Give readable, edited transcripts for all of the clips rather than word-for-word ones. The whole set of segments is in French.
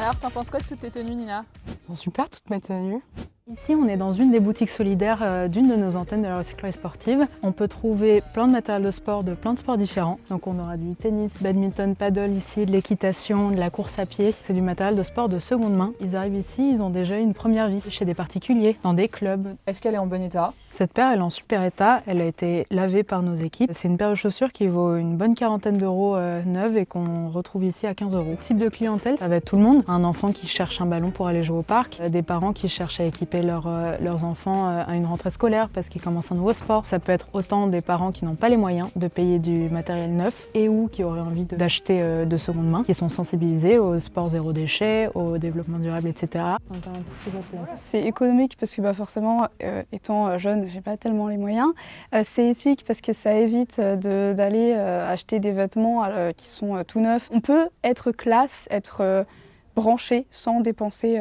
Alors, t'en penses quoi de toutes tes tenues, Nina? Elles sont super toutes mes tenues. Ici, on est dans une des boutiques solidaires d'une de nos antennes de la recyclerie sportive. On peut trouver plein de matériel de sport, de plein de sports différents. Donc on aura du tennis, badminton, paddle ici, de l'équitation, de la course à pied. C'est du matériel de sport de seconde main. Ils arrivent ici, ils ont déjà eu une première vie chez des particuliers, dans des clubs. Est-ce qu'elle est en bon état? Cette paire, elle est en super état. Elle a été lavée par nos équipes. C'est une paire de chaussures qui vaut une bonne quarantaine d'euros neuve et qu'on retrouve ici à 15 euros. Type de clientèle, ça va être tout le monde. Un enfant qui cherche un ballon pour aller jouer au parc, des parents qui cherchent à équiper leurs enfants à une rentrée scolaire parce qu'ils commencent un nouveau sport. Ça peut être autant des parents qui n'ont pas les moyens de payer du matériel neuf et ou qui auraient envie d'acheter de seconde main, qui sont sensibilisés au sport zéro déchet, au développement durable, etc. C'est économique parce que forcément, étant jeune, j'ai pas tellement les moyens. C'est éthique parce que ça évite d'aller acheter des vêtements qui sont tout neufs. On peut être classe, être branché sans dépenser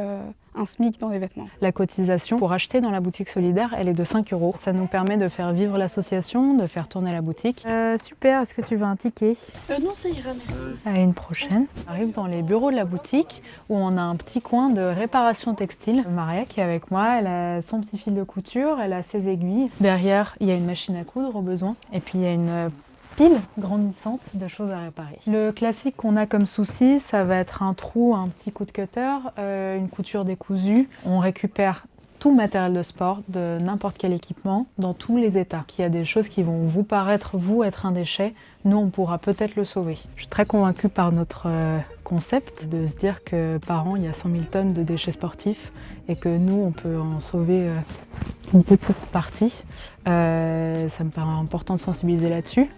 un SMIC dans des vêtements. La cotisation pour acheter dans la boutique solidaire, elle est de 5 euros. Ça nous permet de faire vivre l'association, de faire tourner la boutique. Super, est-ce que tu veux un ticket? Non, ça ira, merci. À une prochaine. On arrive dans les bureaux de la boutique où on a un petit coin de réparation textile. Maria qui est avec moi, elle a son petit fil de couture, elle a ses aiguilles. Derrière, il y a une machine à coudre au besoin. Et puis il y a une pile grandissante de choses à réparer. Le classique qu'on a comme souci, ça va être un trou, un petit coup de cutter, une couture décousue. On récupère tout matériel de sport, de n'importe quel équipement, dans tous les états. Il y a des choses qui vont vous paraître, être un déchet, nous on pourra peut-être le sauver. Je suis très convaincue par notre concept de se dire que par an il y a 100 000 tonnes de déchets sportifs et que nous on peut en sauver une petite partie. Ça me paraît important de sensibiliser là-dessus.